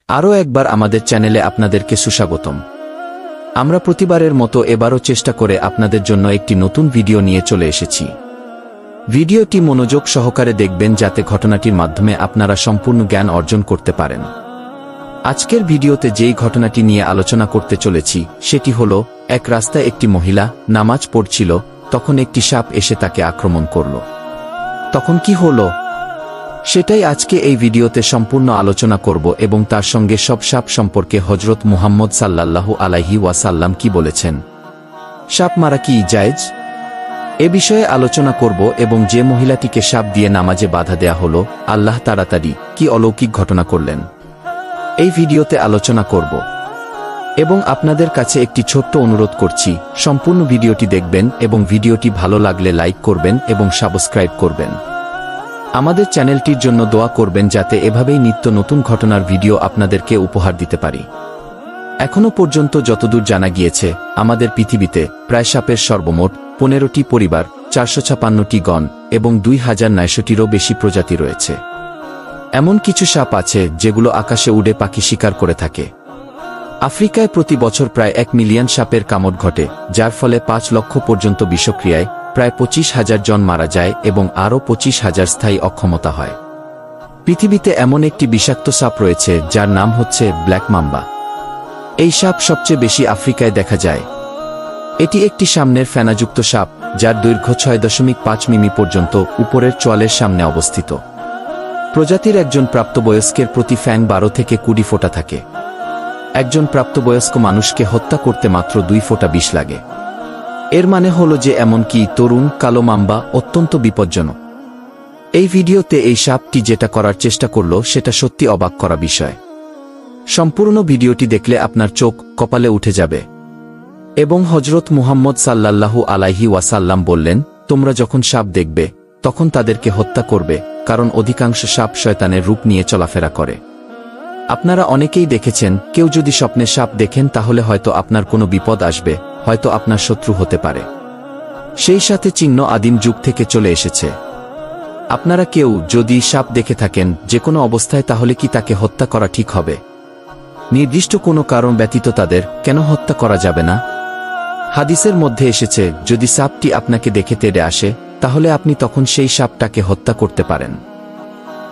আরও একবার আমাদের চ্যানেলে আপনাদেরকে সুস্বাগতম। আমরা প্রতিবারের মতো এবারও চেষ্টা করে আপনাদের জন্য একটি নতুন ভিডিও নিয়ে চলে এসেছি। ভিডিওটি মনোযোগ সহকারে দেখবেন যাতে ঘটনাটির মাধ্যমে আপনারা সম্পূর্ণ জ্ঞান অর্জন করতে পারেন। আজকের ভিডিওতে যেই ঘটনাটি নিয়ে আলোচনা করতে চলেছি সেটি হলো, এক রাস্তায় একটি মহিলা নামাজ পড়ছিল, তখন একটি সাপ এসে তাকে আক্রমণ করল। তখন কি হলো সেটাই আজকে এই ভিডিওতে সম্পূর্ণ আলোচনা করব এবং তার সঙ্গে সব সাপ সম্পর্কে হযরত মুহাম্মদ সাল্লাল্লাহু আলাইহি ওয়াসাল্লাম কি বলেছেন। সাপ মারা কি জায়েজ এ বিষয়ে আলোচনা করব এবং যে মহিলাটিকে সাপ দিয়ে নামাজে বাধা দেয়া হলো, আল্লাহ তাড়াতাড়ি কি অলৌকিক ঘটনা করলেন এই ভিডিওতে আলোচনা করব। এবং আপনাদের কাছে একটি ছোট্ট অনুরোধ করছি, সম্পূর্ণ ভিডিওটি দেখবেন এবং ভিডিওটি ভালো লাগলে লাইক করবেন এবং সাবস্ক্রাইব করবেন। আমাদের চ্যানেলটির জন্য দোয়া করবেন যাতে এভাবেই নিত্য নতুন ঘটনার ভিডিও আপনাদেরকে উপহার দিতে পারি। এখনো পর্যন্ত যতদূর জানা গিয়েছে, আমাদের পৃথিবীতে প্রায় সাপের সর্বমোট 15টি পরিবার, 456টি গণ এবং 2069টিরও বেশি প্রজাতি রয়েছে। এমন কিছু সাপ আছে যেগুলো আকাশে উড়ে পাখি শিকার করে থাকে। আফ্রিকায় প্রতি বছর প্রায় 1 মিলিয়ন সাপের কামড় ঘটে, যার ফলে 5 লক্ষ পর্যন্ত বিষক্রিয়ায় প্রায় 25,000 জন মারা যায় এবং আরও 25,000 স্থায়ী অক্ষমতা হয়। পৃথিবীতে এমন একটি বিষাক্ত সাপ রয়েছে যার নাম হচ্ছে ব্ল্যাক মাম্বা। এই সাপ সবচেয়ে বেশি আফ্রিকায় দেখা যায়। এটি একটি সামনের ফেনাযুক্ত সাপ যার দৈর্ঘ্য 6.5 মিমি পর্যন্ত উপরের চোয়ালের সামনে অবস্থিত। প্রজাতির একজন প্রাপ্তবয়স্কের প্রতি ফ্যাং 12 থেকে 20 ফোঁটা থাকে। একজন প্রাপ্তবয়স্ক মানুষকে হত্যা করতে মাত্র 2 ফোঁটা বিষ লাগে। এর মানে হলো যে এমনকি তরুণ কালো মাম্বা অত্যন্ত বিপজ্জনক। এই ভিডিওতে এই সাপটি যেটা করার চেষ্টা করল সেটা সত্যি অবাক করা বিষয়। সম্পূর্ণ ভিডিওটি দেখলে আপনার চোখ কপালে উঠে যাবে। এবং হযরত মুহাম্মদ সাল্লাল্লাহু আলাইহি ওয়াসাল্লাম বললেন, তোমরা যখন সাপ দেখবে তখন তাদেরকে হত্যা করবে, কারণ অধিকাংশ সাপ শয়তানের রূপ নিয়ে চলাফেরা করে। আপনারা অনেকেই দেখেছেন, কেউ যদি স্বপ্নে সাপ দেখেন তাহলে হয়তো আপনার কোনো বিপদ আসবে, হয়তো আপনার শত্রু হতে পারে। সেই সাথে চিহ্ন আদিম যুগ থেকে চলে এসেছে। আপনারা কেউ যদি সাপ দেখে থাকেন যে কোনো অবস্থায়, তাহলে কি তাকে হত্যা করা ঠিক হবে? নির্দিষ্ট কোনো কারণ ব্যতীত তাদের কেন হত্যা করা যাবে না? হাদিসের মধ্যে এসেছে, যদি সাপটি আপনাকে দেখে তেড়ে আসে তাহলে আপনি তখন সেই সাপটাকে হত্যা করতে পারেন।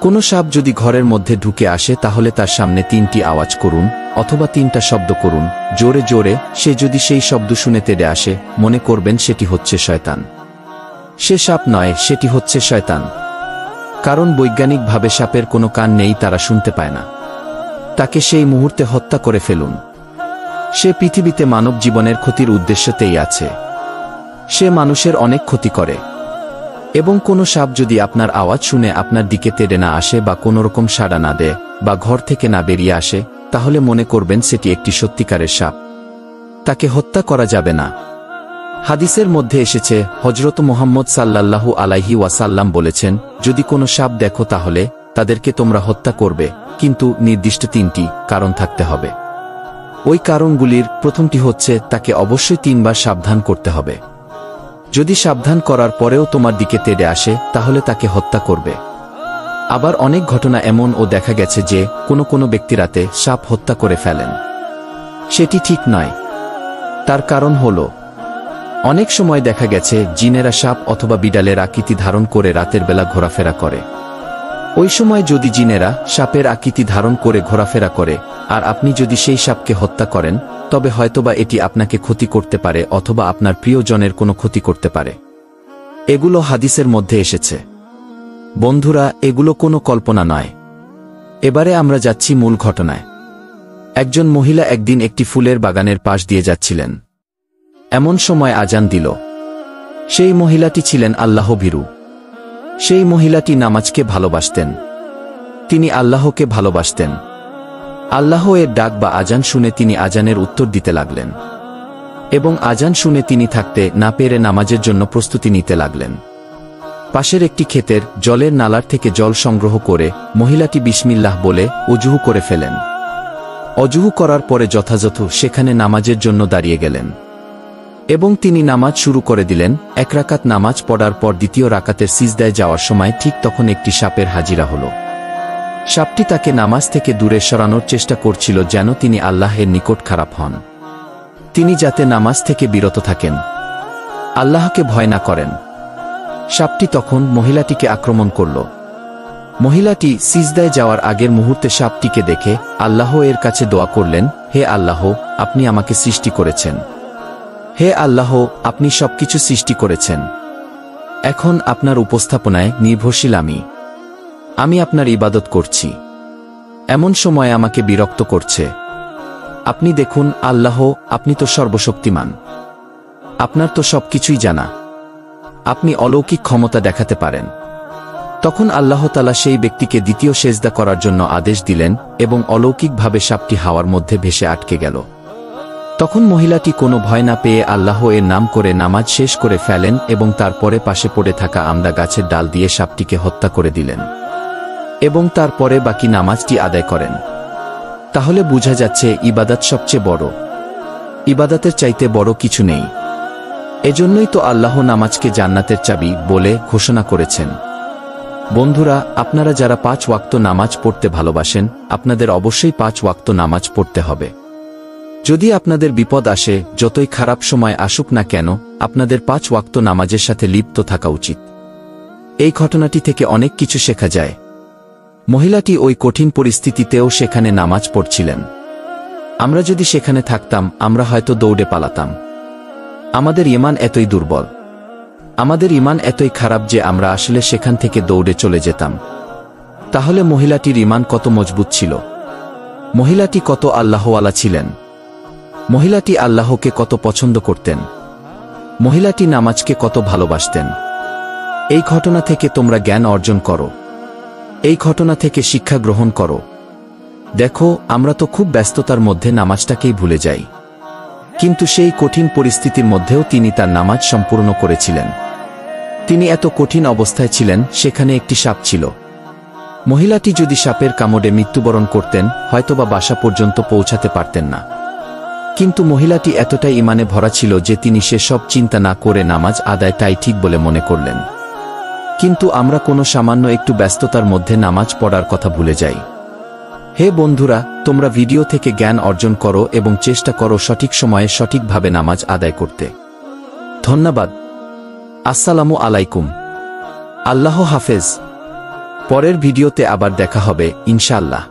কোনো সাপ যদি ঘরের মধ্যে ঢুকে আসে তাহলে তার সামনে 3টি আওয়াজ করুন অথবা 3টা শব্দ করুন জোরে জোরে। সে যদি সেই শব্দ শুনে তেড়ে আসে, মনে করবেন সেটি হচ্ছে শয়তান। সে সাপ নয়, সেটি হচ্ছে শয়তান। কারণ বৈজ্ঞানিকভাবে সাপের কোনো কান নেই, তারা শুনতে পায় না। তাকে সেই মুহূর্তে হত্যা করে ফেলুন। সে পৃথিবীতে মানব জীবনের ক্ষতির উদ্দেশ্যতেই আছে। সে মানুষের অনেক ক্ষতি করে। এবং কোনো সাপ যদি আপনার আওয়াজ শুনে আপনার দিকে তেড়ে না আসে বা কোনোরকম সাড়া না দেয় বা ঘর থেকে না বেরিয়ে আসে, তাহলে মনে করবেন সেটি একটি সত্যিকারের সাপ। তাকে হত্যা করা যাবে না। হাদিসের মধ্যে এসেছে, হযরত মুহাম্মদ সাল্লাল্লাহু আলাইহি ওয়াসাল্লাম বলেছেন, যদি কোনো সাপ দেখো তাহলে তাদেরকে তোমরা হত্যা করবে, কিন্তু নির্দিষ্ট 3টি কারণ থাকতে হবে। ওই কারণগুলির প্রথমটি হচ্ছে, তাকে অবশ্যই 3 বার সাবধান করতে হবে। যদি সাবধান করার পরেও তোমার দিকে তেড়ে আসে তাহলে তাকে হত্যা করবে। আবার অনেক ঘটনা এমনও দেখা গেছে যে কোনো ব্যক্তি রাতে সাপ হত্যা করে ফেলেন। সেটি ঠিক নয়। তার কারণ হলো, অনেক সময় দেখা গেছে জিনেরা সাপ অথবা বিড়ালের আকৃতি ধারণ করে রাতের বেলা ঘোরাফেরা করে। ওই সময় যদি জিনেরা সাপের আকৃতি ধারণ করে ঘোরাফেরা করে আর আপনি যদি সেই সাপকে হত্যা করেন, তবে হয়তোবা এটি আপনাকে ক্ষতি করতে পারে অথবা আপনার প্রিয়জনের কোনো ক্ষতি করতে পারে। এগুলো হাদিসের মধ্যে এসেছে। বন্ধুরা, এগুলো কোনো কল্পনা নয়। এবারে আমরা যাচ্ছি মূল ঘটনায়। একজন মহিলা একদিন একটি ফুলের বাগানের পাশ দিয়ে যাচ্ছিলেন। এমন সময় আজান দিল। সেই মহিলাটি ছিলেন আল্লাহভীরু। সেই মহিলাটি নামাজকে ভালোবাসতেন। তিনি আল্লাহকে ভালোবাসতেন। আল্লাহ এর ডাক বা আজান শুনে তিনি আজানের উত্তর দিতে লাগলেন এবং আজান শুনে তিনি থাকতে না পেরে নামাজের জন্য প্রস্তুতি নিতে লাগলেন। পাশের একটি ক্ষেতের জলের নালার থেকে জল সংগ্রহ করে মহিলাটি বিসমিল্লাহ বলে ওযু করে ফেলেন। ওযু করার পরে যথাযথ সেখানে নামাজের জন্য দাঁড়িয়ে গেলেন এবং তিনি নামাজ শুরু করে দিলেন। 1 রাকাত নামাজ পড়ার পর দ্বিতীয় রাকাতের সিজদায় যাওয়ার সময় ঠিক তখন একটি সাপের হাজিরা হল। সাপটি তাকে নামাজ থেকে দূরে সরানোর চেষ্টা করছিল যেন তিনি আল্লাহের নিকট খারাপ হন, তিনি যাতে নামাজ থেকে বিরত থাকেন, আল্লাহকে ভয় না করেন। সাপটি তখন মহিলাটিকে আক্রমণ করল। মহিলাটি সিজদায় যাওয়ার আগের মুহূর্তে সাপটিকে দেখে আল্লাহ এর কাছে দোয়া করলেন, হে আল্লাহ, আপনি আমাকে সৃষ্টি করেছেন, হে আল্লাহ, আপনি সবকিছু সৃষ্টি করেছেন, এখন আপনার উপস্থাপনায় নির্ভরশীল আমি আপনার ইবাদত করছি, এমন সময় আমাকে বিরক্ত করছে। আপনি দেখুন আল্লাহ, আপনি তো সর্বশক্তিমান, আপনার তো সবকিছুই জানা, আপনি অলৌকিক ক্ষমতা দেখাতে পারেন। তখন আল্লাহ তাআলা সেই ব্যক্তিকে দ্বিতীয় সেজদা করার জন্য আদেশ দিলেন এবং অলৌকিকভাবে সাপটি হাওয়ার মধ্যে ভেসে আটকে গেল। তখন মহিলাটি কোনো ভয় না পেয়ে আল্লাহ এর নাম করে নামাজ শেষ করে ফেলেন এবং তারপরে পাশে পড়ে থাকা আমড়া গাছের ডাল দিয়ে সাপটিকে হত্যা করে দিলেন এবং তারপরে বাকি নামাজটি আদায় করেন। তাহলে বোঝা যাচ্ছে ইবাদত সবচেয়ে বড়, ইবাদতের চাইতে বড় কিছু নেই। এজন্যই তো আল্লাহ নামাজকে জান্নাতের চাবি বলে ঘোষণা করেছেন। বন্ধুরা, আপনারা যারা 5 ওয়াক্ত নামাজ পড়তে ভালোবাসেন, আপনাদের অবশ্যই 5 ওয়াক্ত নামাজ পড়তে হবে। যদি আপনাদের বিপদ আসে, যতই খারাপ সময় আসুক না কেন, আপনাদের 5 ওয়াক্ত নামাজের সাথে লিপ্ত থাকা উচিত। এই ঘটনাটি থেকে অনেক কিছু শেখা যায়। মহিলাটি ওই কঠিন পরিস্থিতিতেও সেখানে নামাজ পড়ছিলেন। আমরা যদি সেখানে থাকতাম, আমরা হয়তো দৌড়ে পালাতাম। আমাদের ঈমান এতই দুর্বল, আমাদের ঈমান এতই খারাপ যে আমরা আসলে সেখান থেকে দৌড়ে চলে যেতাম। তাহলে মহিলাটির ঈমান কত মজবুত ছিল, মহিলাটি কত আল্লাহওয়ালা ছিলেন, মহিলাটি আল্লাহকে কত পছন্দ করতেন, মহিলাটি নামাজকে কত ভালোবাসতেন। এই ঘটনা থেকে তোমরা জ্ঞান অর্জন করো, এই ঘটনা থেকে শিক্ষা গ্রহণ করো। দেখো, আমরা তো খুব ব্যস্ততার মধ্যে নামাজটাকেই ভুলে যাই, কিন্তু সেই কঠিন পরিস্থিতির মধ্যেও তিনি তার নামাজ সম্পূর্ণ করেছিলেন। তিনি এত কঠিন অবস্থায় ছিলেন, সেখানে একটি সাপ ছিল। মহিলাটি যদি সাপের কামড়ে মৃত্যুবরণ করতেন, হয়তোবা বাসা পর্যন্ত পৌঁছাতে পারতেন না। কিন্তু মহিলাটি এতটাই ঈমানে ভরা ছিল যে তিনি সেসব চিন্তা না করে নামাজ আদায়টাই ঠিক বলে মনে করলেন। কিন্তু আমরা কোনো সামান্য একটু ব্যস্ততার মধ্যে নামাজ পড়ার কথা ভুলে যাই। হে বন্ধুরা, তোমরা ভিডিও থেকে জ্ঞান অর্জন করো এবং চেষ্টা করো সঠিক সময়ে সঠিকভাবে নামাজ আদায় করতে। ধন্যবাদ। আসসালামু আলাইকুম। আল্লাহ হাফেজ। পরের ভিডিওতে আবার দেখা হবে ইনশাআল্লাহ।